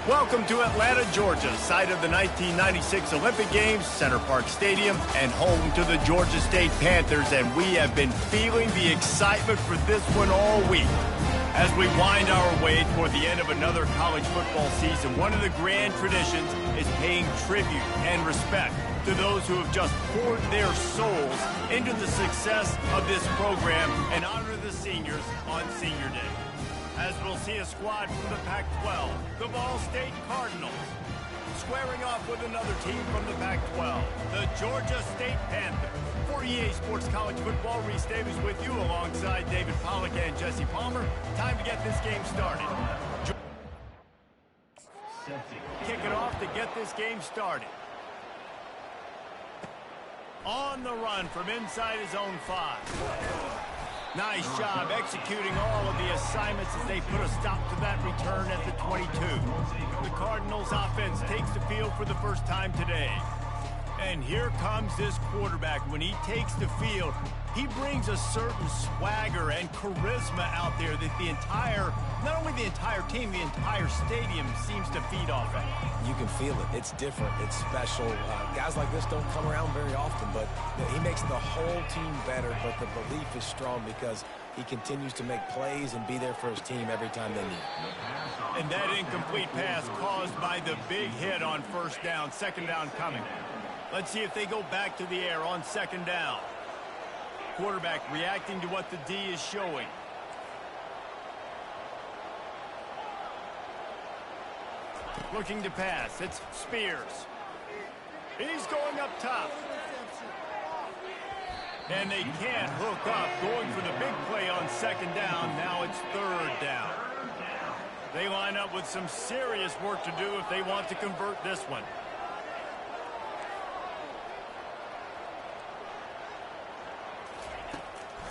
Welcome to Atlanta, Georgia, site of the 1996 Olympic Games, Center Parc Stadium, and home to the Georgia State Panthers, and we have been feeling the excitement for this one all week. As we wind our way toward the end of another college football season, one of the grand traditions is paying tribute and respect to those who have just poured their souls into the success of this program and honor the seniors on Senior Day. As we'll see a squad from the Pac-12, the Ball State Cardinals, squaring off with another team from the Pac-12, the Georgia State Panthers. For EA Sports College Football, Reese Davis with you alongside David Pollack and Jesse Palmer. Time to get this game started. Kick it off to get this game started. On the run from inside his own 5. Nice job executing all of the assignments as they put a stop to that return at the 22. The Cardinals offense takes the field for the first time today. And here comes this quarterback. When he takes the field, he brings a certain swagger and charisma out there that not only the entire team, the entire stadium seems to feed off of. You can feel it. It's different. It's special. Guys like this don't come around very often, but he makes the whole team better, but the belief is strong because he continues to make plays and be there for his team every time they need it. And that incomplete pass caused by the big hit on first down, second down coming. Let's see if they go back to the air on second down. Quarterback reacting to what the D is showing. Looking to pass. It's Spears. He's going up top. And they can't hook up. Going for the big play on second down. Now it's third down. They line up with some serious work to do if they want to convert this one.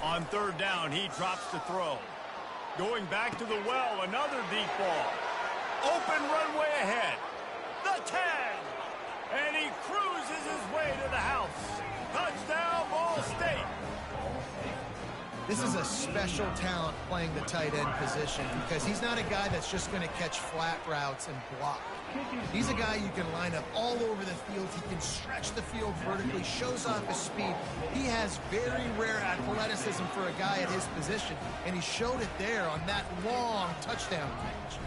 On third down, he drops the throw. Going back to the well, another deep ball. Open runway ahead. The 10. And he cruises his way to the house. Touchdown, Ball State. This is a special talent playing the tight end position because he's not a guy that's just going to catch flat routes and block. He's a guy you can line up all over the field. He can stretch the field vertically, shows off his speed. He has very rare athleticism for a guy at his position, and he showed it there on that long touchdown catch.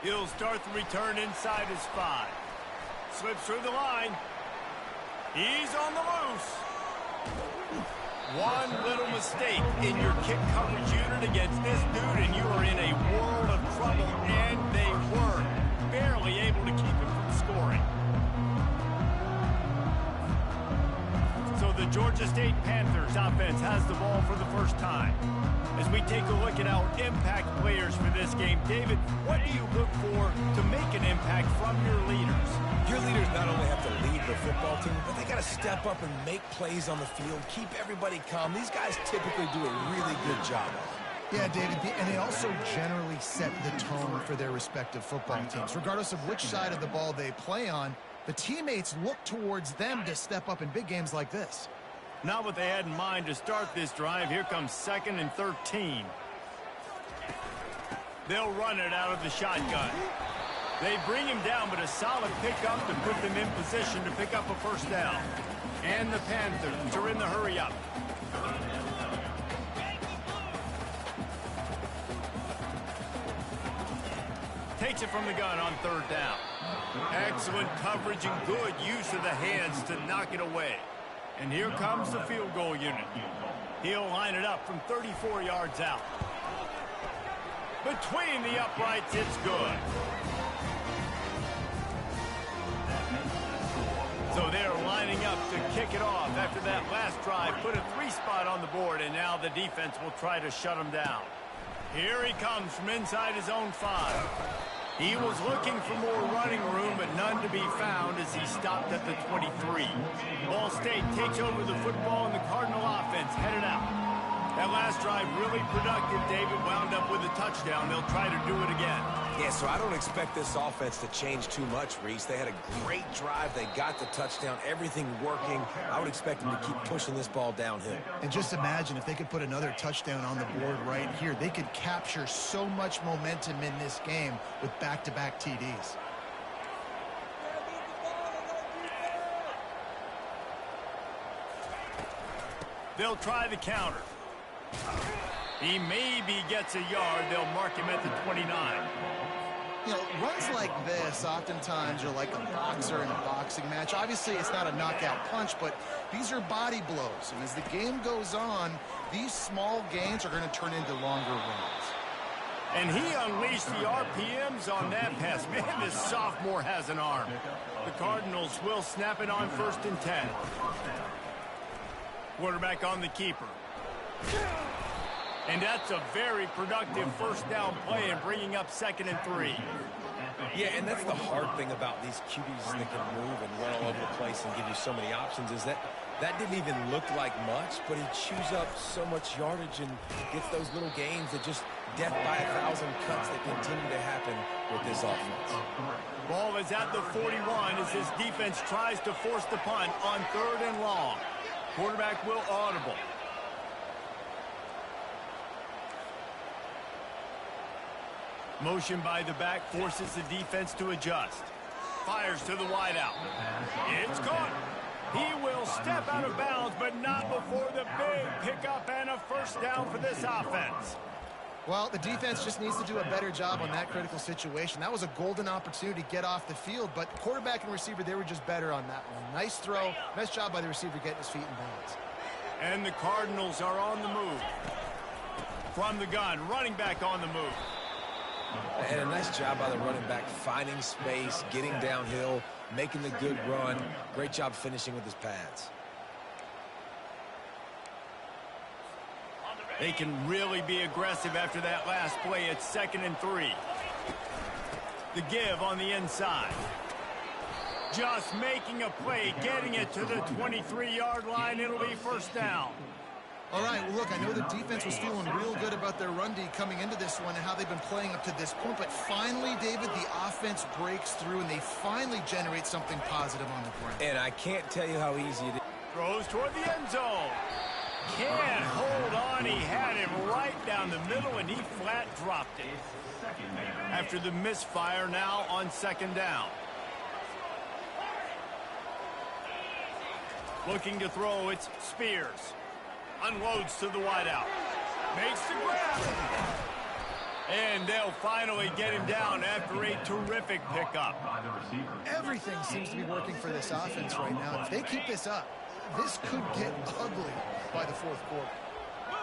He'll start the return inside his 5. Slips through the line. He's on the loose. One little mistake in your kick coverage unit against this dude, and you are in a world of trouble, and they were barely able to keep him from scoring. So the Georgia State Panthers offense has the ball for the first time. As we take a look at our impact players for this game, David, what do you look for to make an impact from your leaders? Your leaders not only have to lead the football team, but they got to step up and make plays on the field, keep everybody calm. These guys typically do a really good job. Yeah, David, and they also generally set the tone for their respective football teams. Regardless of which side of the ball they play on, the teammates look towards them to step up in big games like this. Not what they had in mind to start this drive. Here comes 2nd and 13. They'll run it out of the shotgun. They bring him down, but a solid pickup to put them in position to pick up a first down. And the Panthers are in the hurry up. Takes it from the gun on third down. Excellent coverage and good use of the hands to knock it away. And here comes the field goal unit. He'll line it up from 34 yards out. Between the uprights, it's good. So they're lining up to kick it off after that last drive. Put a 3-spot on the board, and now the defense will try to shut him down. Here he comes from inside his own 5. He was looking for more running room, but none to be found as he stopped at the 23. Ball State takes over the football, and the Cardinal offense headed out. That last drive really productive. David wound up with a touchdown. They'll try to do it again. Yeah, so I don't expect this offense to change too much, Reese. They had a great drive. They got the touchdown, everything working. I would expect them to keep pushing this ball downhill. And just imagine if they could put another touchdown on the board right here. They could capture so much momentum in this game with back-to-back TDs. They'll try the counter. He maybe gets a yard. They'll mark him at the 29. You know, runs like this oftentimes are like a boxer in a boxing match. Obviously, it's not a knockout punch, but these are body blows. And as the game goes on, these small gains are going to turn into longer runs. And he unleashed the RPMs on that pass. Man, this sophomore has an arm. The Cardinals will snap it on 1st and 10. Quarterback on the keeper. And that's a very productive first down play and bringing up 2nd and 3. Yeah, and that's the hard thing about these QBs that can move and run all over the place and give you so many options is that didn't even look like much, but he chews up so much yardage and gets those little gains that just death by 1,000 cuts that continue to happen with this offense. Ball is at the 41 as his defense tries to force the punt on 3rd and long. Quarterback will audible. Motion by the back forces the defense to adjust. Fires to the wideout. It's caught. He will step out of bounds, but not before the big pickup and a first down for this offense. Well, the defense just needs to do a better job on that critical situation. That was a golden opportunity to get off the field, but quarterback and receiver, they were just better on that one. Nice throw. Nice job by the receiver getting his feet in bounds. And the Cardinals are on the move. From the gun, running back on the move. And a nice job by the running back, finding space, getting downhill, making the good run. Great job finishing with his pads. They can really be aggressive after that last play. It's 2nd and 3. The give on the inside. Just making a play, getting it to the 23-yard line. It'll be first down. All right, well, look, I know the defense was feeling real good about their run D coming into this one and how they've been playing up to this point, but finally, David, the offense breaks through and they finally generate something positive on the ground. And I can't tell you how easy it is. Throws toward the end zone. Can't hold on. He had him right down the middle, and he flat dropped it. After the misfire, now on 2nd down. Looking to throw, it's Spears. Unloads to the wideout. Makes the grab. And they'll finally get him down after a terrific pickup. Everything seems to be working for this offense right now. If they keep this up, this could get ugly by the 4th quarter.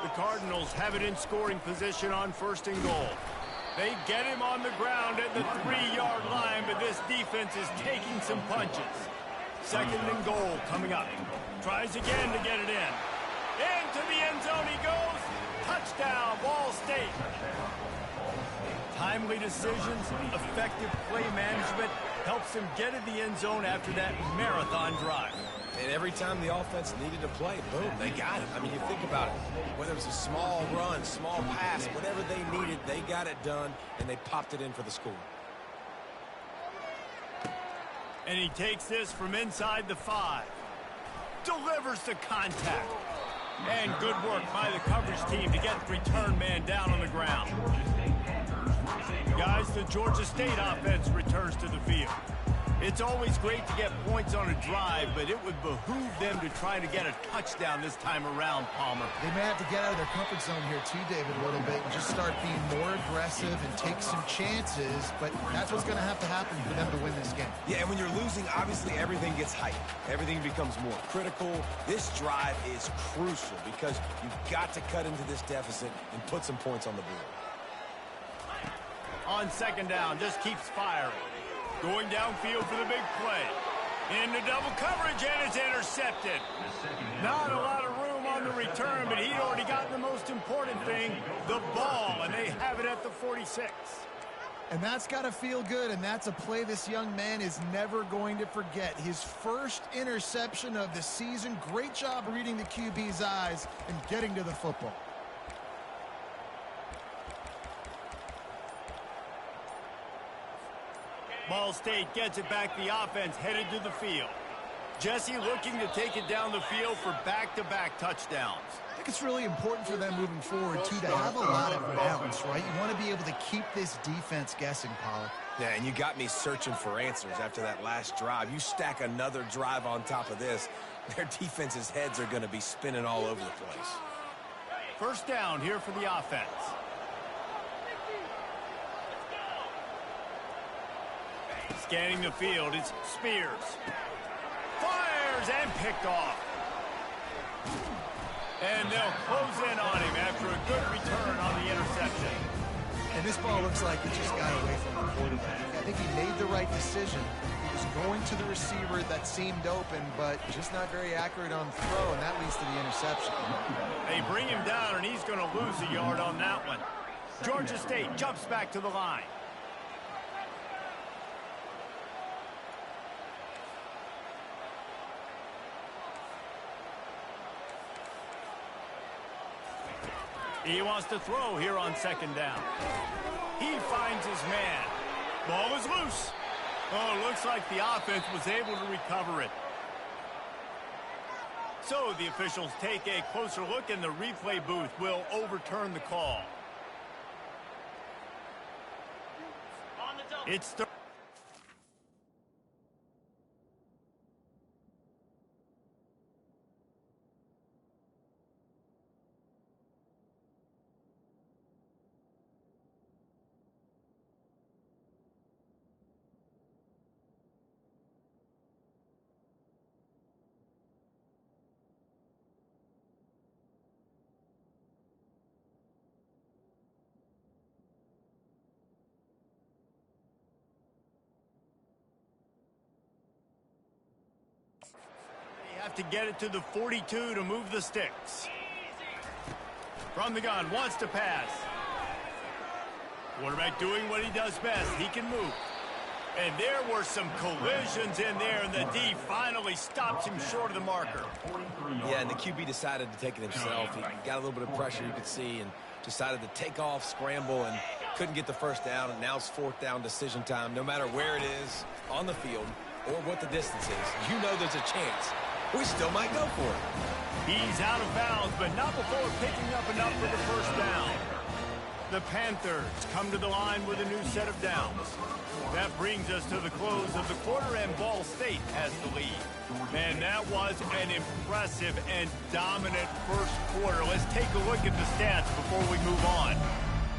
The Cardinals have it in scoring position on 1st and goal. They get him on the ground at the 3-yard line, but this defense is taking some punches. 2nd and goal coming up. Tries again to get it in. Into the end zone he goes. Touchdown, Ball State. Timely decisions, effective play management helps them get in the end zone after that marathon drive. And every time the offense needed to play, boom, they got it. I mean, you think about it. Whether it was a small run, small pass, whatever they needed, they got it done, and they popped it in for the score. And he takes this from inside the 5. Delivers the contact. And good work by the coverage team to get the return man down on the ground. Guys, the Georgia State offense returns to the field. It's always great to get points on a drive, but it would behoove them to try to get a touchdown this time around, Palmer. They may have to get out of their comfort zone here too, David, a little bit, and just start being more aggressive and take some chances, but that's what's going to happen for them to win this game. Yeah, and when you're losing, obviously everything gets heightened. Everything becomes more critical. This drive is crucial because you've got to cut into this deficit and put some points on the board. On 2nd down, just keeps firing. Going downfield for the big play. Into double coverage, and it's intercepted. Not a lot of room on the return, but he'd already gotten the most important thing, the ball, and they have it at the 46. And that's got to feel good, and that's a play this young man is never going to forget. His first interception of the season. Great job reading the QB's eyes and getting to the football. Ball State gets it back. The offense headed to the field. Jesse looking to take it down the field for back-to-back touchdowns. I think it's really important for them moving forward, too, to have a lot of balance, right? You want to be able to keep this defense guessing, Pollard. Yeah, and you got me searching for answers after that last drive. You stack another drive on top of this, their defense's heads are going to be spinning all over the place. First down here for the offense. Scanning the field, it's Spears. Fires and picked off. And they'll close in on him after a good return on the interception. And this ball looks like it just got away from the quarterback. I think he made the right decision. He was going to the receiver that seemed open, but just not very accurate on throw, and that leads to the interception. They bring him down, and he's going to lose a yard on that one. Georgia State jumps back to the line. He wants to throw here on second down. He finds his man. Ball is loose. Oh, looks like the offense was able to recover it. So the officials take a closer look, and the replay booth will overturn the call. It's third. To get it to the 42 to move the sticks. From the gun, wants to pass. Quarterback doing what he does best. He can move. And there were some collisions in there, and the D finally stops him short of the marker. Yeah, and the QB decided to take it himself. He got a little bit of pressure, you could see, and decided to take off, scramble, and couldn't get the first down. And now it's fourth down decision time. No matter where it is on the field or what the distance is, you know there's a chance. We still might go for it. He's out of bounds, but not before picking up enough for the first down. The Panthers come to the line with a new set of downs. That brings us to the close of the quarter, and Ball State has the lead. Man, that was an impressive and dominant first quarter. Let's take a look at the stats before we move on.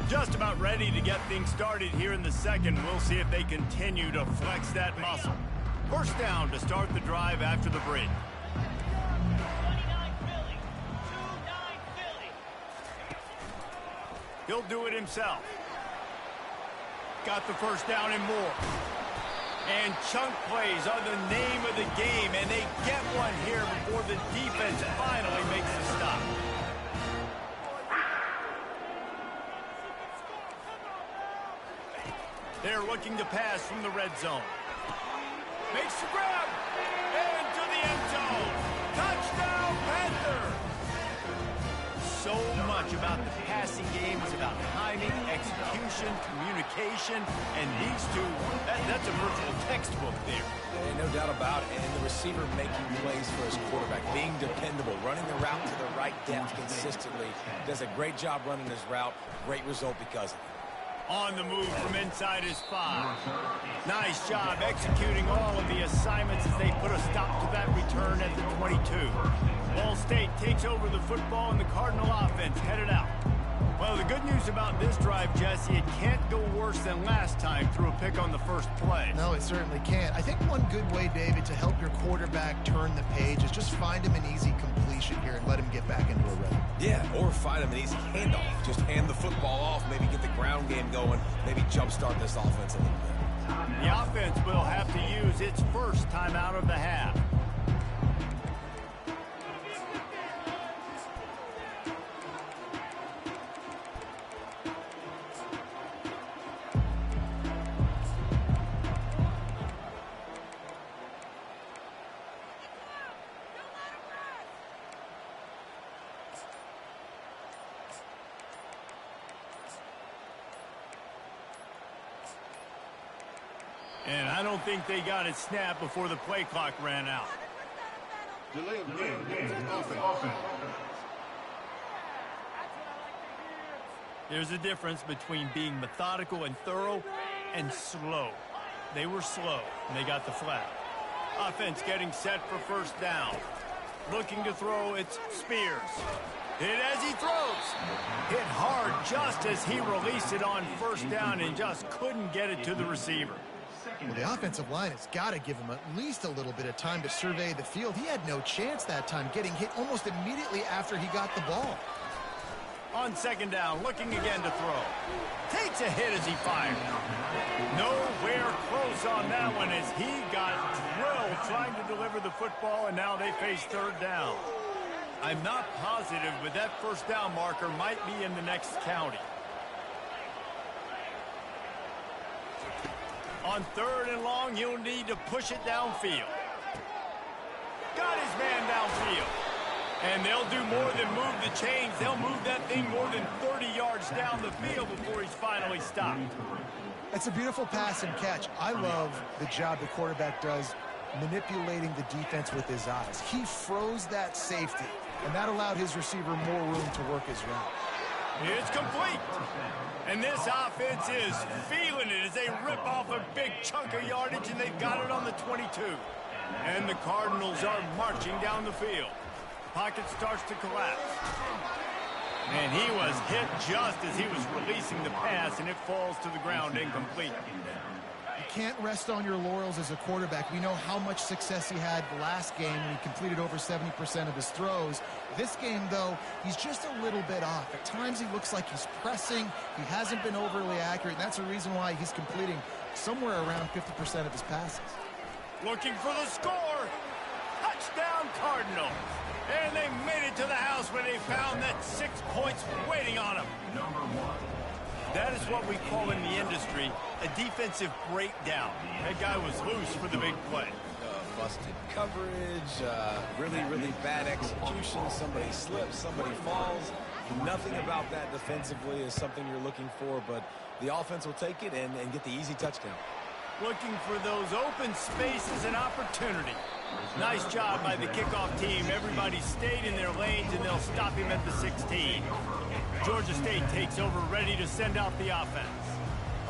Just about ready to get things started here in the second. We'll see if they continue to flex that muscle. First down to start the drive after the break. He'll do it himself. Got the first down and more. And chunk plays are the name of the game, and they get one here before the defense finally makes a stop. They're looking to pass from the red zone. Makes the grab. And to the end zone. Touchdown, Panther! So much about the passing game is about timing, execution, communication, and these two, that's a virtual textbook there. And no doubt about it. And the receiver making plays for his quarterback, being dependable, running the route to the right depth consistently. Does a great job running his route. Great result because of it. On the move from inside his 5. Nice job executing all of the assignments as they put a stop to that return at the 22. Ball State takes over the football, and the Cardinal offense headed out. Well, the good news about this drive, Jesse, it can't go worse than last time through a pick on the first play. No, it certainly can't. I think one good way, David, to help your quarterback turn the page is just find him an easy completion here and let him get back into a rhythm. Yeah, or find him an easy handoff. Just hand the football off, maybe get the ground game going, maybe jumpstart this offense a little bit. The offense will have to use its first timeout of the half. And I don't think they got it snapped before the play clock ran out. Delay of game. Offense. There's a difference between being methodical and thorough and slow. They were slow, and they got the flag. Offense getting set for first down. Looking to throw, it's Spears. Hit as he throws. Hit hard just as he released it on first down and just couldn't get it to the receiver. Well, the offensive line has got to give him at least a little bit of time to survey the field. He had no chance that time, getting hit almost immediately after he got the ball. On second down, looking again to throw. Takes a hit as he fired. Nowhere close on that one as he got drilled trying to deliver the football, and now they face third down. I'm not positive, but that first down marker might be in the next county. On third and long, he'll need to push it downfield. Got his man downfield. And they'll do more than move the chains. They'll move that thing more than 30 yards down the field before he's finally stopped. It's a beautiful pass and catch. I love the job the quarterback does manipulating the defense with his eyes. He froze that safety, and that allowed his receiver more room to work his route. It's complete. And this offense is feeling it as they rip off a big chunk of yardage, and they've got it on the 22. And the Cardinals are marching down the field. Pocket starts to collapse. And he was hit just as he was releasing the pass, and it falls to the ground incomplete. You can't rest on your laurels as a quarterback. We know how much success he had last game when he completed over 70% of his throws. This game, though, he's just a little bit off. At times he looks like he's pressing. He hasn't been overly accurate, and that's the reason why he's completing somewhere around 50% of his passes. Looking for the score. Touchdown, Cardinals. And they made it to the house when they found that 6 points waiting on them. That is what we call in the industry a defensive breakdown. That guy was loose for the big play. Busted coverage, really bad execution. Somebody slips, somebody falls. Nothing about that defensively is something you're looking for, but the offense will take it and get the easy touchdown. Looking for those open spaces and opportunity. Nice job by the kickoff team. Everybody stayed in their lanes, and they'll stop him at the 16. Georgia State takes over, ready to send out the offense.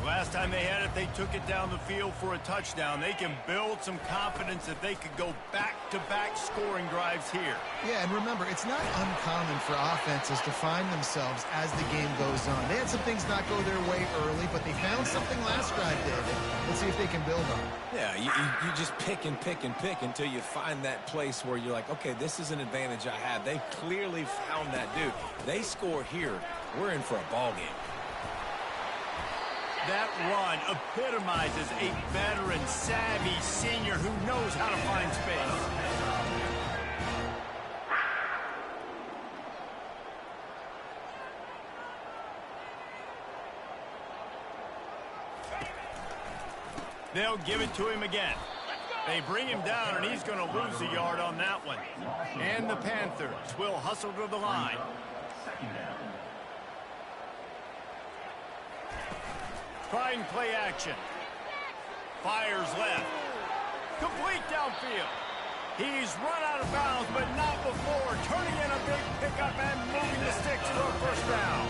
Last time they had it, they took it down the field for a touchdown. They can build some confidence that they could go back-to-back scoring drives here. Yeah, and remember, it's not uncommon for offenses to find themselves as the game goes on. They had some things not go their way early, but they found something last drive, David. Let's see if they can build on it. Yeah, you just pick and pick and pick until you find that place where you're like, okay, this is an advantage I have. They clearly found that dude. They score here. We're in for a ball game. That run epitomizes a veteran, savvy senior who knows how to find space. They'll give it to him again. They bring him down, and he's going to lose a yard on that one. And the Panthers will hustle to the line. Trying play action. Fires left. Complete downfield. He's run out of bounds, but not before. Turning in a big pickup and moving the sticks for a first down.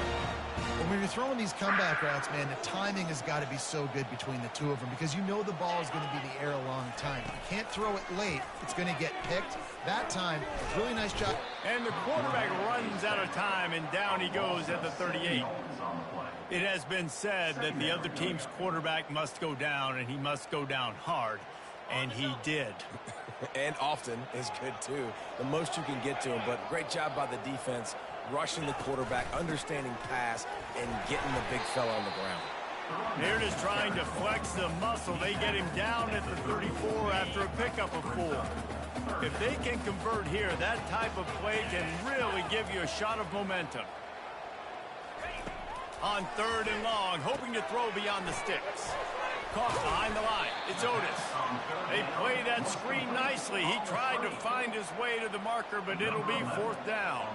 When you're throwing these comeback routes, man, the timing has got to be so good between the two of them because you know the ball is going to be in the air a long time. If you can't throw it late, it's going to get picked. That time, really nice job. And the quarterback runs out of time, and down he goes at the 38. It has been said that the other team's quarterback must go down, and he must go down hard, and he did. And often is good, too. The most you can get to him, but great job by the defense, rushing the quarterback, understanding pass, and getting the big fella on the ground. Here it is trying to flex the muscle. They get him down at the 34 after a pickup of 4. If they can convert here, that type of play can really give you a shot of momentum. On third and long, hoping to throw beyond the sticks. Caught behind the line. It's Otis. They play that screen nicely. He tried to find his way to the marker, but it'll be fourth down.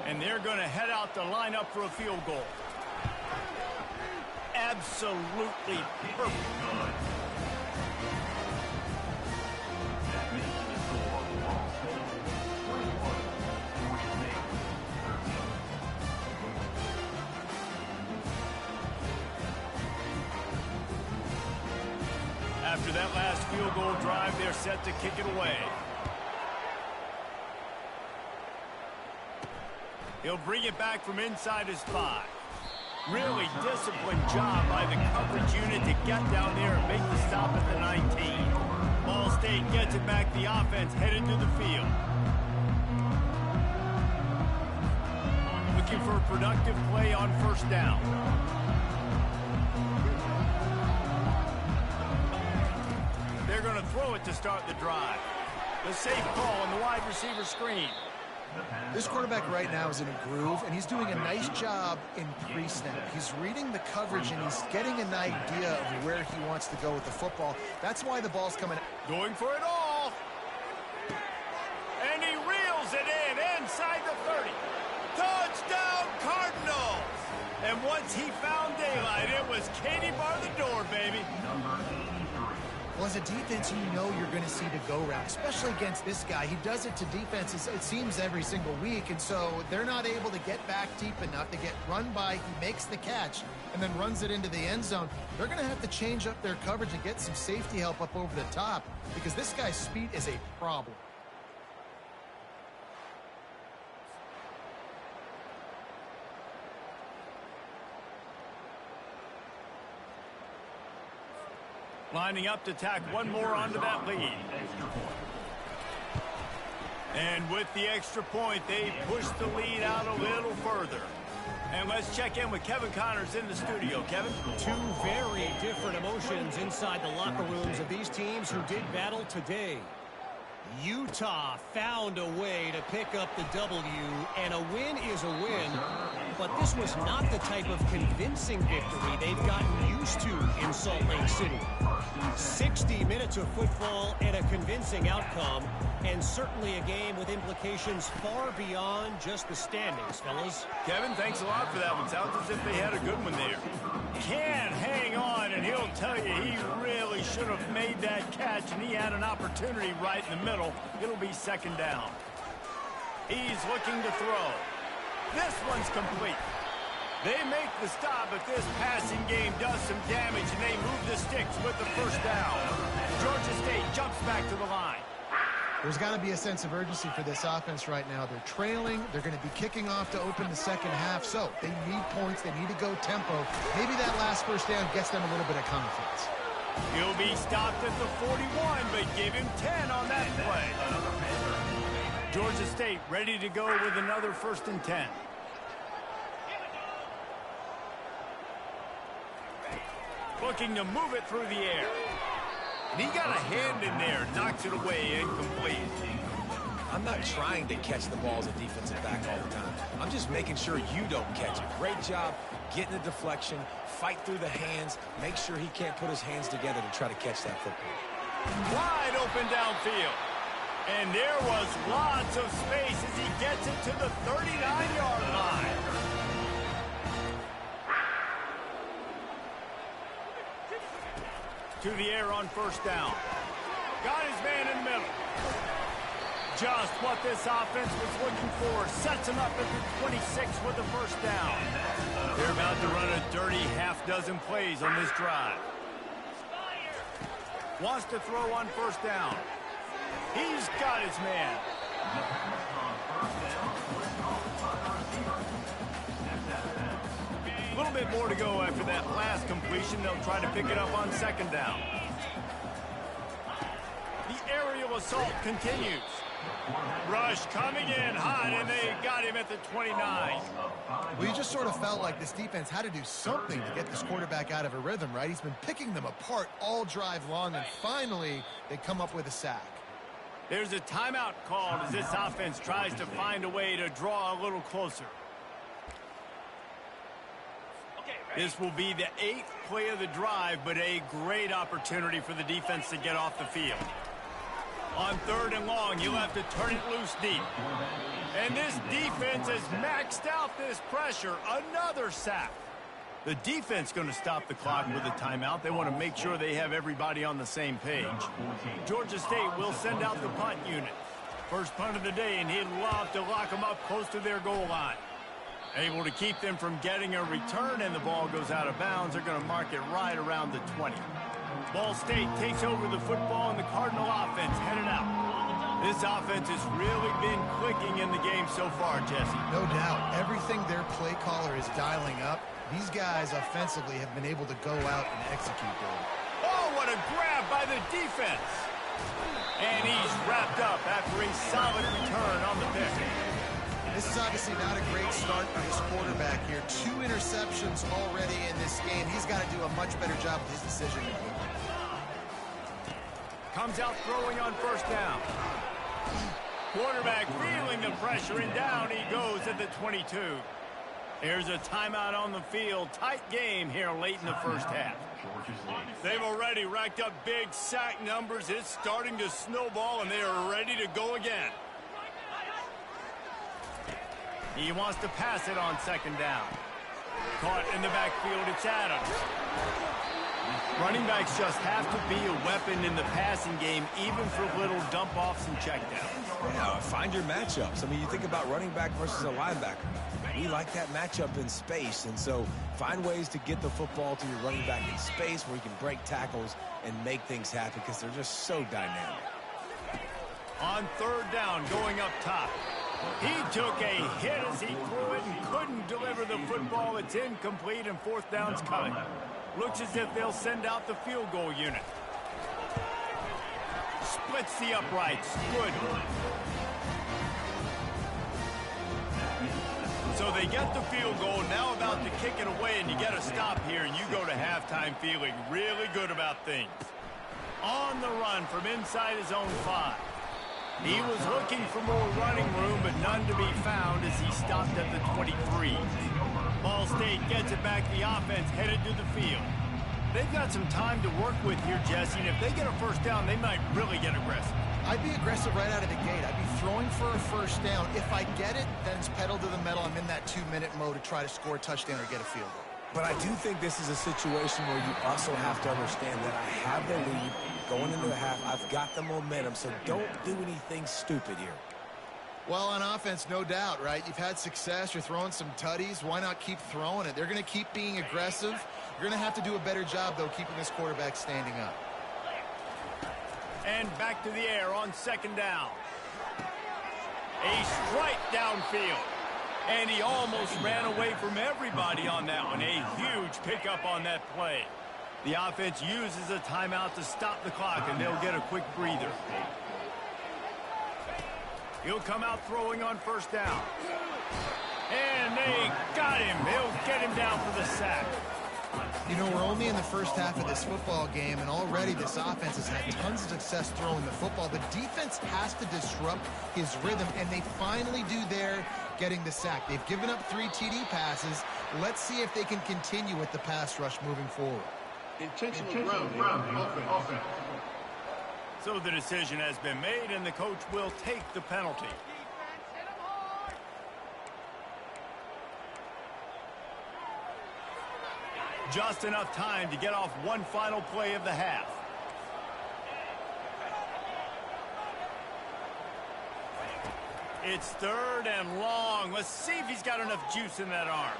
And they're going to head out to line up for a field goal. Absolutely perfect. that last field goal drive, they're set to kick it away. He'll bring it back from inside his 5. Really disciplined job by the coverage unit to get down there and make the stop at the 19. Ball State gets it back. The offense headed to the field. Looking for a productive play on first down. They're going to throw it to start the drive. The safe call on the wide receiver screen. This quarterback right now is in a groove, and he's doing a nice job in pre-snap. He's reading the coverage, and he's getting an idea of where he wants to go with the football. That's why the ball's coming out. Going for it all. And he reels it in inside the 30. Touchdown, Cardinals! And once he found daylight, it was Katie bar the door, baby. Well, as a defense, you know you're going to see the go-round, especially against this guy. He does it to defenses, it seems, every single week, and so they're not able to get back deep enough to get run by. He makes the catch and then runs it into the end zone. They're going to have to change up their coverage and get some safety help up over the top because this guy's speed is a problem. Lining up to tack one more onto that lead. And with the extra point, they push the lead out a little further. And let's check in with Kevin Connors in the studio. Kevin? Two very different emotions inside the locker rooms of these teams who did battle today. Utah found a way to pick up the W, and a win is a win. But this was not the type of convincing victory they've gotten used to in Salt Lake City. 60 minutes of football and a convincing outcome, and certainly a game with implications far beyond just the standings, fellas. Kevin, thanks a lot for that one. Sounds as if they had a good one there. Can hang on, and he'll tell you he really should have made that catch, and he had an opportunity right in the middle. It'll be second down. He's looking to throw. This one's complete. They make the stop, but this passing game does some damage, and they move the sticks with the first down. Georgia State jumps back to the line. There's got to be a sense of urgency for this offense right now. They're trailing. They're going to be kicking off to open the second half, so they need points. They need to go tempo. Maybe that last first down gets them a little bit of confidence. He'll be stopped at the 41, but give him 10 on that play. Georgia State ready to go with another 1st and 10. Looking to move it through the air. And he got a hand in there, knocks it away, incomplete. I'm not trying to catch the ball as a defensive back all the time. I'm just making sure you don't catch it. Great job getting the deflection, fight through the hands, make sure he can't put his hands together to try to catch that football. Wide open downfield. And there was lots of space as he gets it to the 39-yard line. To the air on first down. Got his man in the middle. Just what this offense was looking for. Sets him up at the 26 with the first down. They're about to run a dirty half-dozen plays on this drive. Wants to throw on first down. He's got his man. A little bit more to go after that last completion. They'll try to pick it up on second down. The aerial assault continues. Rush coming in hot, and they got him at the 29. Well, you just sort of felt like this defense had to do something to get this quarterback out of a rhythm, right? He's been picking them apart all drive long, and finally they come up with a sack. There's a timeout called as this offense tries to find a way to draw a little closer. This will be the 8th play of the drive, but a great opportunity for the defense to get off the field. On 3rd and long, you'll have to turn it loose deep. And this defense has maxed out this pressure. Another sack. The defense going to stop the clock with a timeout. They want to make sure they have everybody on the same page. Georgia State will send out the punt unit. First punt of the day, and he'd love to lock them up close to their goal line. Able to keep them from getting a return, and the ball goes out of bounds. They're going to mark it right around the 20. Ball State takes over the football, and the Cardinal offense headed out. This offense has really been clicking in the game so far, Jesse. No doubt. Everything their play caller is dialing up, these guys offensively have been able to go out and execute there. Oh, what a grab by the defense. And he's wrapped up after a solid return on the pick. This is obviously not a great start for this quarterback here. 2 interceptions already in this game. He's got to do a much better job with his decision-making. Comes out throwing on first down. Quarterback feeling the pressure, and down he goes at the 22. Here's a timeout on the field. Tight game here late in the first half. They've already racked up big sack numbers. It's starting to snowball, and they are ready to go again. He wants to pass it on second down. Caught in the backfield, it's Adams. Running backs just have to be a weapon in the passing game, even for little dump-offs and checkdowns. Yeah, find your matchups. I mean, you think about running back versus a linebacker. We like that matchup in space, and so find ways to get the football to your running back in space where you can break tackles and make things happen because they're just so dynamic. On third down, going up top. He took a hit as he threw it and couldn't deliver the football. It's incomplete, and fourth down's coming. Looks as if they'll send out the field goal unit. Splits the uprights. Good. So they get the field goal, now about to kick it away, and you get a stop here, and you go to halftime feeling really good about things. On the run from inside his own 5. He was looking for more running room, but none to be found as he stopped at the 23. Ball State gets it back. The offense headed to the field. They've got some time to work with here, Jesse, and if they get a first down, they might really get aggressive. I'd be aggressive right out of the gate. I'd be throwing for a first down. If I get it, then it's pedal to the metal. I'm in that 2-minute mode to try to score a touchdown or get a field goal. But I do think this is a situation where you also have to understand that I have the lead going into the half. I've got the momentum, so don't do anything stupid here. Well, on offense, no doubt, right? You've had success. You're throwing some tutties. Why not keep throwing it? They're going to keep being aggressive. You're going to have to do a better job, though, keeping this quarterback standing up. And back to the air on second down. A strike downfield. And he almost ran away from everybody on that one. A huge pickup on that play. The offense uses a timeout to stop the clock, and they'll get a quick breather. He'll come out throwing on first down. And they got him. They'll get him down for the sack. You know, we're only in the first half of this football game, and already this offense has had tons of success throwing the football. The defense has to disrupt his rhythm, and they finally do there, getting the sack. They've given up 3 TD passes. Let's see if they can continue with the pass rush moving forward. Intentional ground, offense. So the decision has been made, and the coach will take the penalty. Just enough time to get off one final play of the half. It's third and long. Let's see if he's got enough juice in that arm.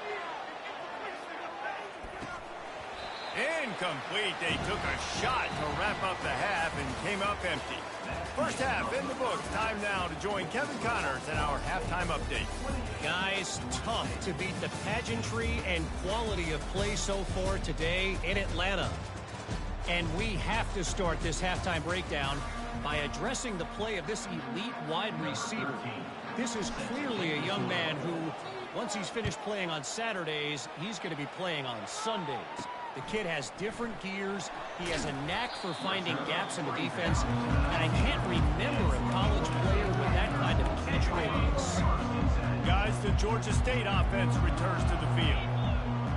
Incomplete. They took a shot to wrap up the half and came up empty. First half in the books. Time now to join Kevin Connors in our halftime update. Guys, tough to beat the pageantry and quality of play so far today in Atlanta. And we have to start this halftime breakdown by addressing the play of this elite wide receiver. This is clearly a young man who, once he's finished playing on Saturdays, he's going to be playing on Sundays. The kid has different gears. He has a knack for finding gaps in the defense. And I can't remember a college player with that kind of catch radius. Guys, the Georgia State offense returns to the field.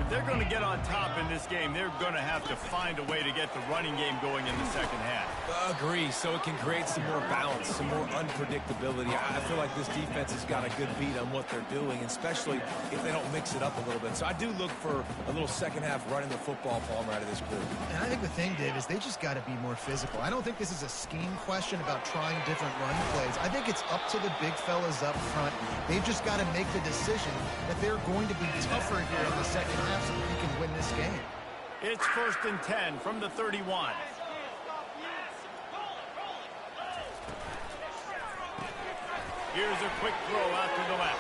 If they're going to get on top in this game, they're going to have to find a way to get the running game going in the second half. Agree, so it can create some more balance, some more unpredictability. I feel like this defense has got a good beat on what they're doing, especially if they don't mix it up a little bit. So I do look for a little second half running the football palm out of this group. And I think the thing, Dave, is they just got to be more physical. I don't think this is a scheme question about trying different run plays. I think it's up to the big fellas up front. They've just got to make the decision that they're going to be tougher here in the second half so that we can win this game. It's 1st and 10 from the 31. Here's a quick throw out to the left.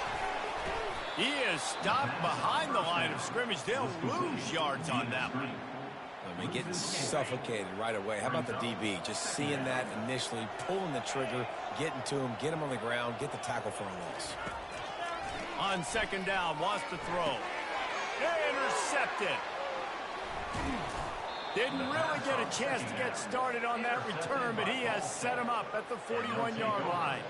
He is stopped behind the line of scrimmage. They'll lose yards on that one. I mean, getting suffocated right away. How about the DB? Just seeing that initially, pulling the trigger, getting to him, get him on the ground, get the tackle for a loss. On second down, wants to throw. Intercepted. Didn't really get a chance to get started on that return, but he has set him up at the 41-yard line.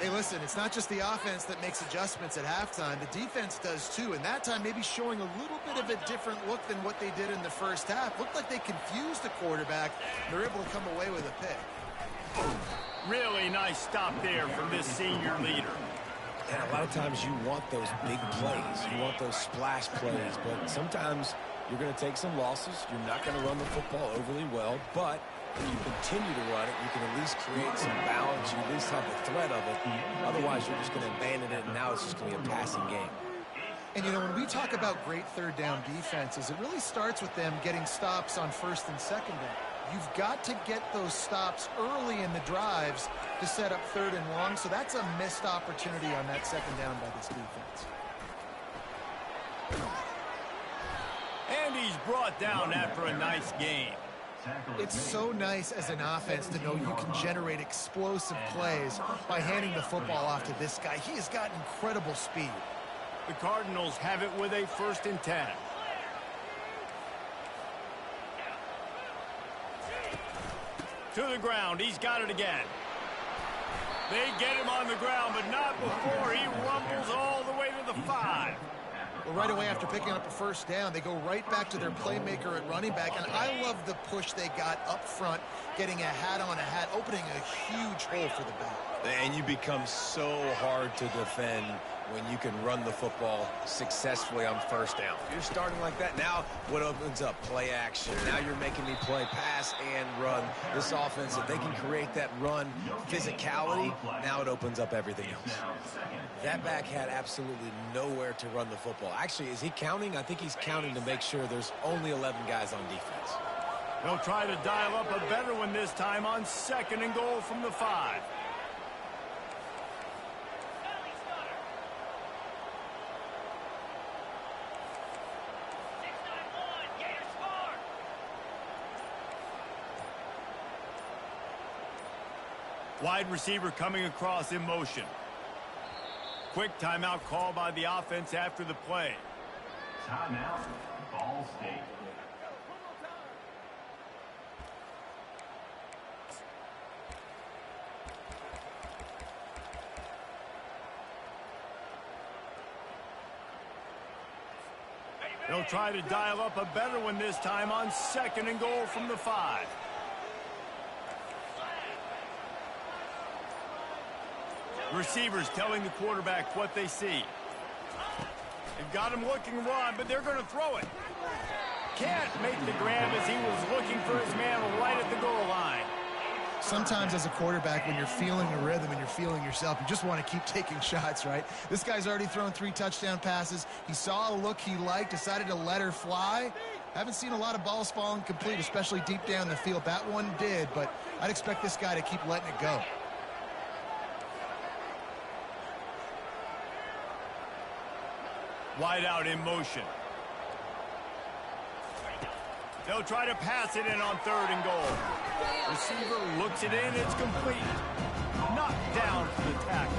Hey, listen, it's not just the offense that makes adjustments at halftime. The defense does too, and that time maybe showing a little bit of a different look than what they did in the first half. Looked like they confused the quarterback. They're able to come away with a pick. Really nice stop there from this senior leader. And a lot of times you want those big plays. You want those splash plays, but sometimes you're going to take some losses. You're not going to run the football overly well, but if you continue to run it, you can at least create some balance. You at least have the threat of it. Otherwise, you're just going to abandon it, and now it's just going to be a passing game. And, you know, when we talk about great third down defenses, it really starts with them getting stops on first and second down. You've got to get those stops early in the drives to set up third and long, so that's a missed opportunity on that second down by this defense. And he's brought down after a nice game. It's so nice as an offense to know you can generate explosive plays by handing the football off to this guy. He has got incredible speed. The Cardinals have it with a 1st and 10. To the ground. He's got it again. They get him on the ground, but not before he rumbles all the way to the 5. Well, right away after picking up a first down, they go right back to their playmaker at running back. And I love the push they got up front, getting a hat on a hat, opening a huge hole for the back. And you become so hard to defend when you can run the football successfully on first down. You're starting like that. Now what opens up? Play action. Now you're making me play pass and run. This offense, if they can create that run physicality, now it opens up everything else. That back had absolutely nowhere to run the football. Actually, is he counting? I think he's counting to make sure there's only 11 guys on defense. They'll try to dial up a better one this time on 2nd and goal from the 5. Wide receiver coming across in motion. Quick timeout call by the offense after the play. Timeout, Ball State. They'll try to dial up a better one this time on 2nd and goal from the 5. Receivers telling the quarterback what they see. They've got him looking run, but they're going to throw it. Can't make the grab as he was looking for his man right at the goal line. Sometimes as a quarterback, when you're feeling the rhythm and you're feeling yourself, you just want to keep taking shots, right? This guy's already thrown 3 touchdown passes. He saw a look he liked, decided to let her fly. Haven't seen a lot of balls falling complete, especially deep down the field. That one did, but I'd expect this guy to keep letting it go. Wide out in motion. They'll try to pass it in on 3rd and goal. Receiver looks it in. It's complete. Knocked down for the tackle.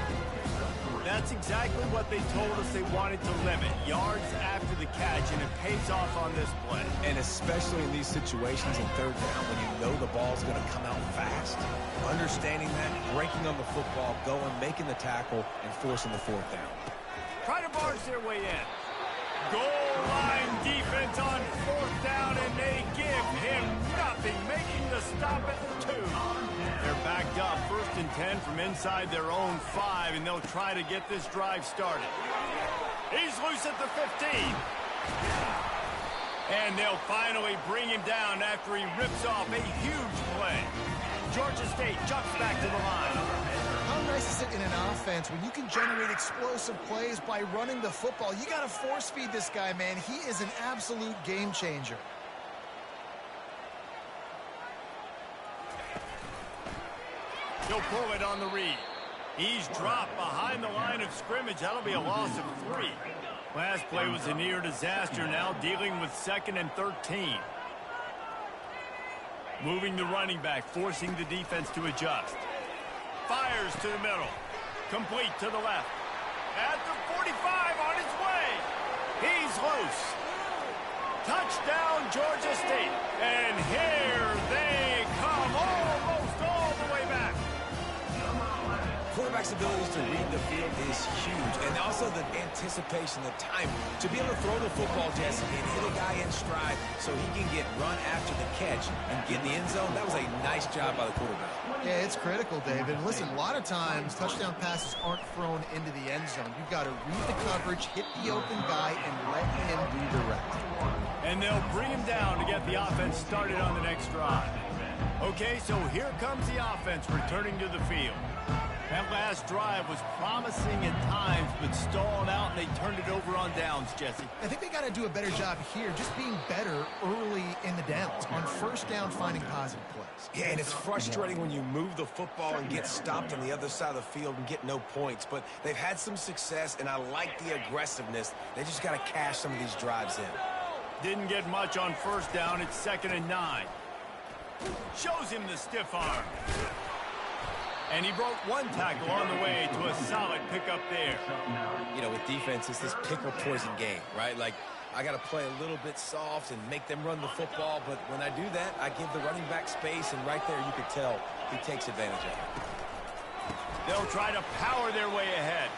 That's exactly what they told us they wanted to limit. Yards after the catch, and it pays off on this play. And especially in these situations in 3rd down when you know the ball's going to come out fast. Understanding that, breaking on the football, going, making the tackle, and forcing the 4th down. Try to barge their way in. Goal line defense on 4th down, and they give him nothing, making the stop at the 2. They're backed up 1st and 10 from inside their own 5, and they'll try to get this drive started. He's loose at the 15. And they'll finally bring him down after he rips off a huge play. Georgia State jumps back to the line. How nice is it in an offense when you can generate explosive plays by running the football? You got to force feed this guy, man. He is an absolute game changer. He'll pull it on the read. He's dropped behind the line of scrimmage. That'll be a loss of 3. Last play was a near disaster, now dealing with 2nd and 13. Moving the running back, forcing the defense to adjust. Fires to the middle. Complete to the left. At the 45 on his way. He's loose. Touchdown, Georgia State. And here they come, almost all the way back. Quarterback's abilities to read the field is huge, and also the anticipation, the timing. To be able to throw the football, Jesse, and hit a guy in stride so he can get run after the catch and get in the end zone, that was a nice job by the quarterback. Yeah, it's critical, David. Listen, a lot of times touchdown passes aren't thrown into the end zone. You've got to read the coverage, hit the open guy, and let him do the rest. And they'll bring him down to get the offense started on the next drive. Okay, so here comes the offense returning to the field. That last drive was promising at times, but stalled out, and they turned it over on downs, Jesse. I think they got to do a better job here, just being better early in the downs, on first down, finding positive plays. Yeah, and it's frustrating when you move the football and get stopped on the other side of the field and get no points, but they've had some success, and I like the aggressiveness. They just got to cash some of these drives in. Didn't get much on first down. It's 2nd and 9. Shows him the stiff arm. And he broke one tackle on the way to a solid pickup there. You know, with defense, it's this pick or poison game, right? Like, I got to play a little bit soft and make them run the football, but when I do that, I give the running back space, and right there you could tell he takes advantage of it. They'll try to power their way ahead.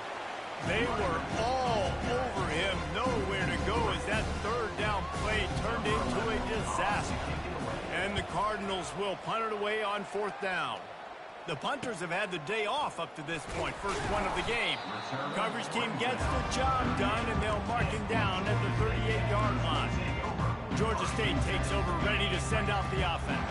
They were all over him, nowhere to go as that 3rd down play turned into a disaster. And the Cardinals will punt it away on 4th down. The punters have had the day off up to this point, first one of the game. Coverage team gets the job done, and they'll mark him down at the 38-yard line. Georgia State takes over, ready to send out the offense.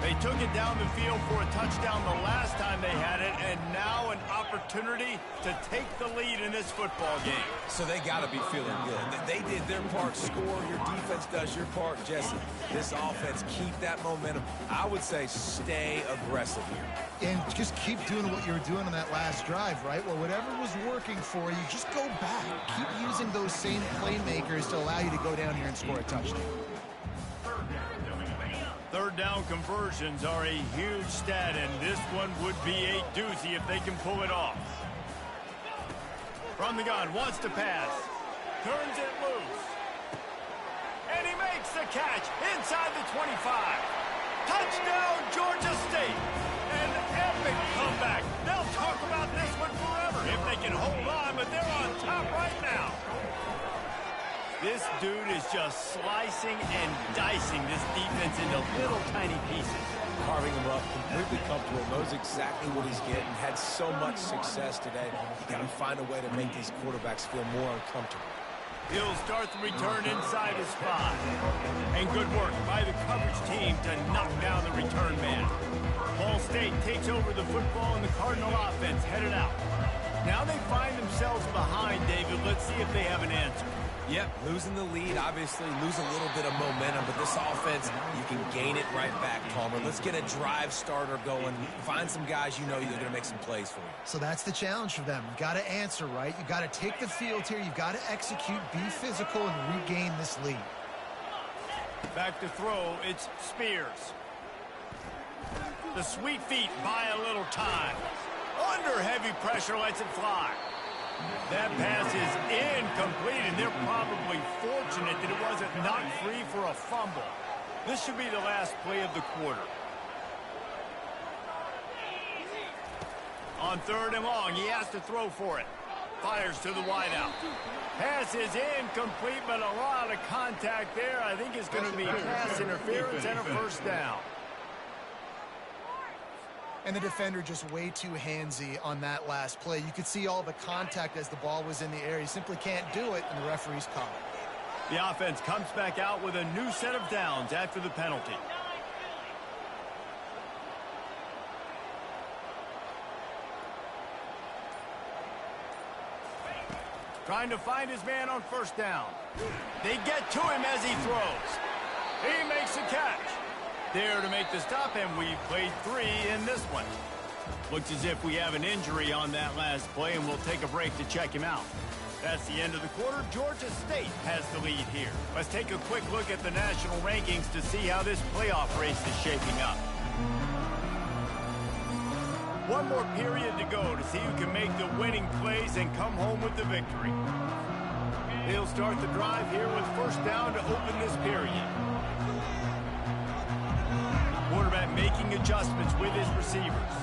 They took it down the field for a touchdown the last time they had it, and now an opportunity to take the lead in this football game. So they got to be feeling good. They did their part, score. Your defense does your part, Jesse. This offense, keep that momentum. I would say stay aggressive here. And just keep doing what you were doing on that last drive, right? Well, whatever was working for you, just go back. Keep using those same playmakers to allow you to go down here and score a touchdown. 3rd down conversions are a huge stat, and this one would be a doozy if they can pull it off. From the gun, wants to pass. Turns it loose. And he makes the catch inside the 25. Touchdown, Georgia State. An epic comeback. They'll talk about this one forever if they can hold on, but they're on top right now. This dude is just slicing and dicing this defense into little tiny pieces. Carving him up, completely comfortable, knows exactly what he's getting, had so much success today. You got to find a way to make these quarterbacks feel more uncomfortable. He'll start the return inside his spot. And good work by the coverage team to knock down the return man. Ball State takes over the football, and the Cardinal offense headed out. Now they find themselves behind, David. Let's see if they have an answer. Yep, losing the lead, obviously lose a little bit of momentum, but this offense, you can gain it right back, Palmer. Let's get a drive starter going. Find some guys you know you're going to make some plays for you. So that's the challenge for them. You got to answer, right? You got to take the field here. You've got to execute, be physical, and regain this lead. Back to throw, it's Spears. The sweet feet buy a little time. Under heavy pressure, lets it fly. That pass is incomplete, and they're probably fortunate that it wasn't knocked free for a fumble. This should be the last play of the quarter. On 3rd and long, he has to throw for it. Fires to the wideout. Pass is incomplete, but a lot of contact there. I think it's going to be pass interference and a first down. And the defender just way too handsy on that last play. You could see all the contact as the ball was in the air. He simply can't do it, and the referee's call it. The offense comes back out with a new set of downs after the penalty. Trying to find his man on first down. They get to him as he throws. He makes a catch. There to make the stop, and we've played 3 in this one. Looks as if we have an injury on that last play, and we'll take a break to check him out. That's the end of the quarter. Georgia State has the lead here. Let's take a quick look at the national rankings to see how this playoff race is shaping up. One more period to go to see who can make the winning plays and come home with the victory. They'll start the drive here with first down to open this period. Quarterback making adjustments with his receivers.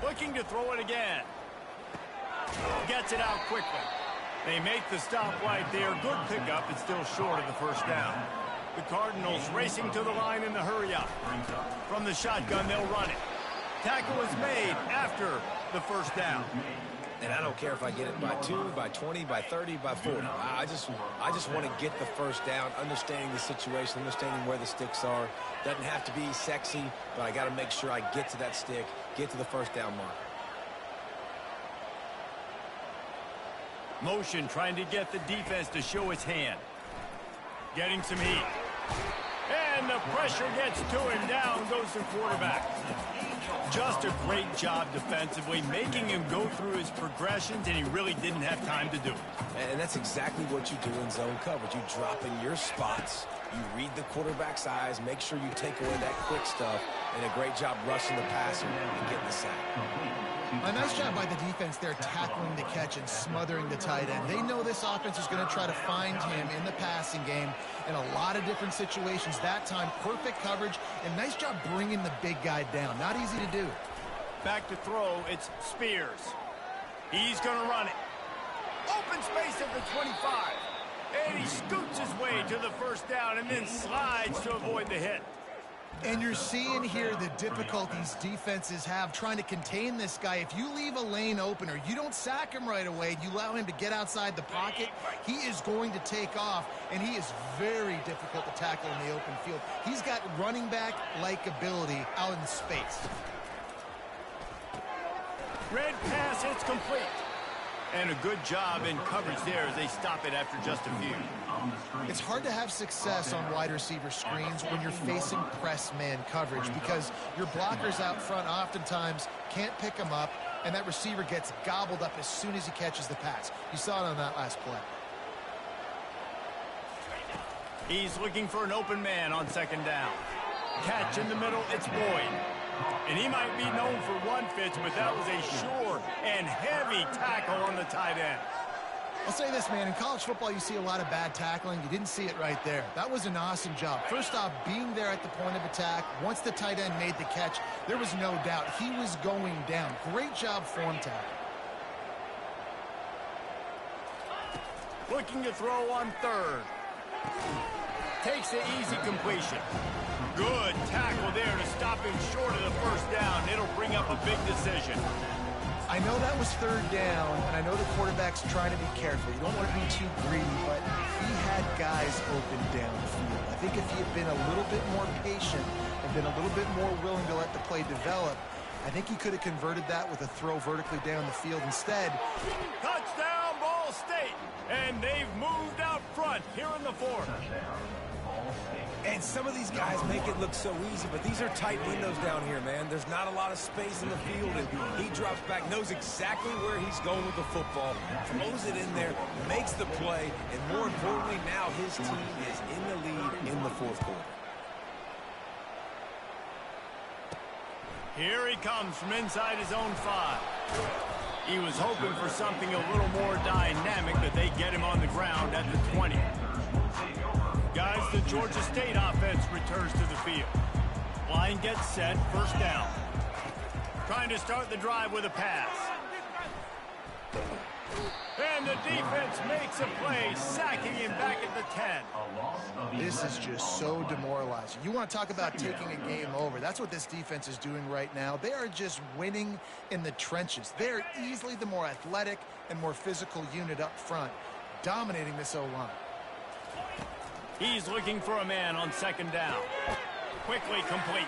Looking to throw it again. Gets it out quickly. They make the stop right there. Good pickup. It's still short of the first down. The Cardinals racing to the line in the hurry up. From the shotgun, they'll run it. Tackle is made after the first down. And I don't care if I get it by 2, by 20, by 30, by 40. I just want to get the first down, understanding the situation, understanding where the sticks are. Doesn't have to be sexy, but I got to make sure I get to that stick, get to the first down mark. Motion trying to get the defense to show its hand. Getting some heat. And the pressure gets to him. Down goes the quarterback. Just a great job defensively, making him go through his progressions, and he really didn't have time to do it. And that's exactly what you do in zone coverage. You drop in your spots, you read the quarterback's eyes, make sure you take away that quick stuff, and a great job rushing the passer and getting the sack. A nice job by the defense there, tackling the catch and smothering the tight end. They know this offense is going to try to find him in the passing game in a lot of different situations. That time, perfect coverage, and nice job bringing the big guy down. Not easy to do. Back to throw, it's Spears. He's going to run it. Open space at the 25. And he scoots his way to the first down and then slides to avoid the hit. And you're seeing here the difficulties defenses have trying to contain this guy. If you leave a lane open or you don't sack him right away, you allow him to get outside the pocket, he is going to take off, and he is very difficult to tackle in the open field. He's got running back-like ability out in space. Red pass, it's complete. And a good job in coverage there as they stop it after just a few. It's hard to have success on wide receiver screens when you're facing press man coverage because your blockers out front oftentimes can't pick them up, and that receiver gets gobbled up as soon as he catches the pass. You saw it on that last play. He's looking for an open man on second down. Catch in the middle, it's Boyd. And he might be known for one fits, but that was a sure and heavy tackle on the tight end. I'll say this, man. In college football, you see a lot of bad tackling. You didn't see it right there. That was an awesome job. First off, being there at the point of attack. Once the tight end made the catch, there was no doubt he was going down. Great job form tackle. Looking to throw on third. Takes the easy completion. Good tackle there to stop him short of the first down. It'll bring up a big decision. I know that was third down, and I know the quarterback's trying to be careful. You don't want to be too greedy, but he had guys open downfield. I think if he had been a little bit more patient and been a little bit more willing to let the play develop, I think he could have converted that with a throw vertically down the field instead. Touchdown, Ball State! And they've moved out front here in the fourth. And some of these guys make it look so easy, but these are tight windows down here, man. There's not a lot of space in the field, and he drops back, knows exactly where he's going with the football, throws it in there, makes the play, and more importantly, now his team is in the lead in the fourth quarter. Here he comes from inside his own 5. He was hoping for something a little more dynamic, but they get him on the ground at the 20. Guys, the Georgia State offense returns to the field. Line gets set, first down. Trying to start the drive with a pass. And the defense makes a play, sacking him back at the 10. This is just so demoralizing. You want to talk about taking a game over. That's what this defense is doing right now. They are just winning in the trenches. They're easily the more athletic and more physical unit up front, dominating this O-line. He's looking for a man on second down. Quickly complete.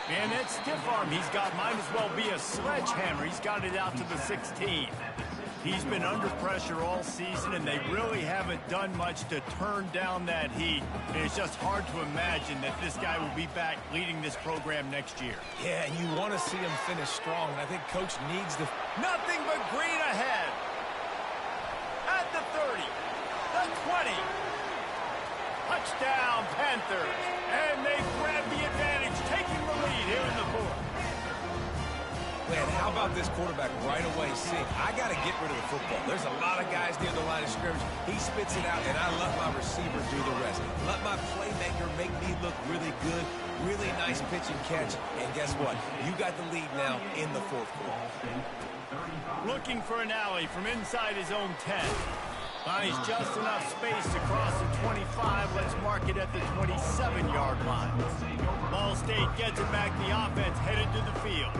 Man, that stiff arm he's got might as well be a sledgehammer. He's got it out to the 16. He's been under pressure all season, and they really haven't done much to turn down that heat. And it's just hard to imagine that this guy will be back leading this program next year. Yeah, and you want to see him finish strong, and I think Coach needs to... Nothing but green ahead. At the 30, the 20. Touchdown, Panthers. And they grab the advantage, taking the lead here in the fourth. Man, how about this quarterback right away seeing, I got to get rid of the football. There's a lot of guys near the line of scrimmage. He spits it out, and I let my receiver do the rest. Let my playmaker make me look really good. Really nice pitch and catch. And guess what? You got the lead now in the fourth quarter. Looking for an alley from inside his own 10. Finds just enough space to cross the 25. Let's mark it at the 27-yard line. Ball State gets it back. The offense headed to the field.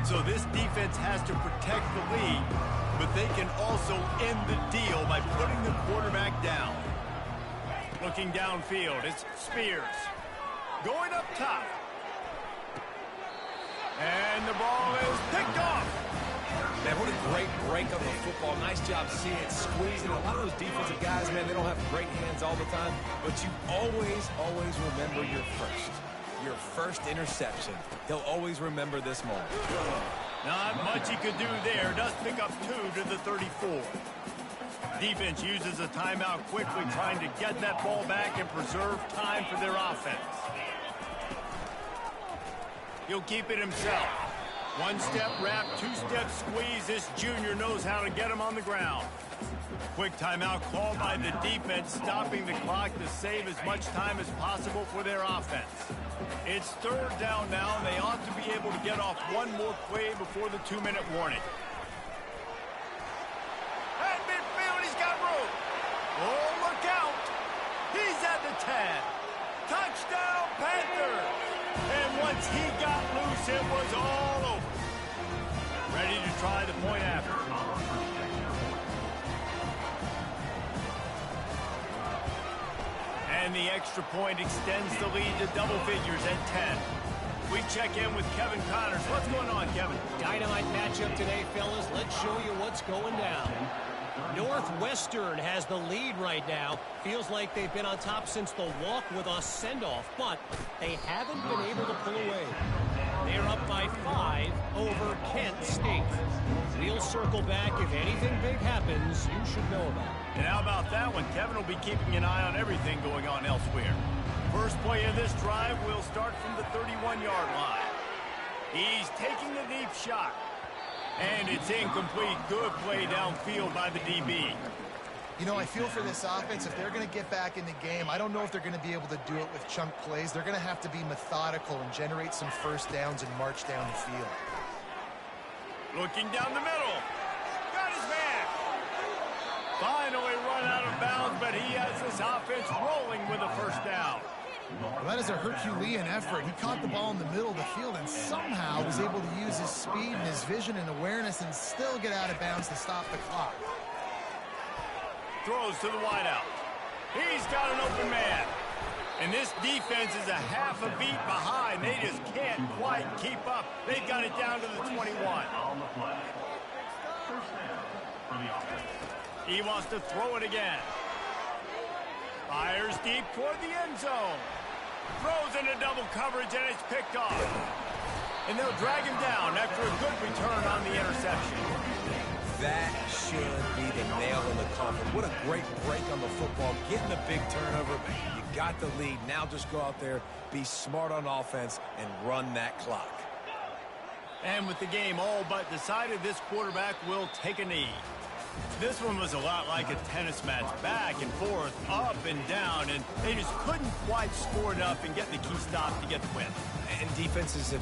So this defense has to protect the lead, but they can also end the deal by putting the quarterback down. Looking downfield, it's Spears. Going up top. And the ball is picked off. Man, what a great break on the football. Nice job seeing it, squeezing. A lot of those defensive guys, man, they don't have great hands all the time, but you always remember your first. Your first interception. He'll always remember this moment. Not much he could do there. Does pick up 2 to the 34. Defense uses a timeout quickly, trying to get that ball back and preserve time for their offense. He'll keep it himself. One-step wrap, two-step squeeze. This junior knows how to get him on the ground. Quick timeout called by the defense, stopping the clock to save as much time as possible for their offense. It's third down now, and they ought to be able to get off one more play before the 2-minute warning. At midfield, he's got room. Oh, look out. He's at the 10. Touchdown, Panthers. And once he got loose, it was all over. Ready to try the point after. And the extra point extends the lead to double figures at 10. We check in with Kevin Connors. What's going on, Kevin? Dynamite matchup today, fellas. Let's show you what's going down. Northwestern has the lead right now. Feels like they've been on top since the walk with us send-off, but they haven't been able to pull away. They're up by 5 over Kent State. We'll circle back. If anything big happens, you should know about it. And how about that one? Kevin will be keeping an eye on everything going on elsewhere. First play of this drive will start from the 31-yard line. He's taking the deep shot. And it's incomplete. Good play downfield by the DB. You know, I feel for this offense, if they're going to get back in the game, I don't know if they're going to be able to do it with chunk plays. They're going to have to be methodical and generate some first downs and march down the field. Looking down the middle. Got his man. Finally run out of bounds, but he has this offense rolling with a first down. Well, that is a Herculean effort. He caught the ball in the middle of the field and somehow was able to use his speed and his vision and awareness and still get out of bounds to stop the clock. Throws to the wideout. He's got an open man. And this defense is a half a beat behind. They just can't quite keep up. They've got it down to the 21. On the play. First down for the offense. He wants to throw it again. Fires deep toward the end zone. Throws into double coverage, and it's picked off. And they'll drag him down after a good return on the interception. That should be the nail in the coffin. What a great break on the football. Getting the big turnover. You got the lead. Now just go out there, be smart on offense, and run that clock. And with the game all but decided, this quarterback will take a knee. This one was a lot like a tennis match, back and forth, up and down, and they just couldn't quite score enough and get the key stop to get the win. And defenses have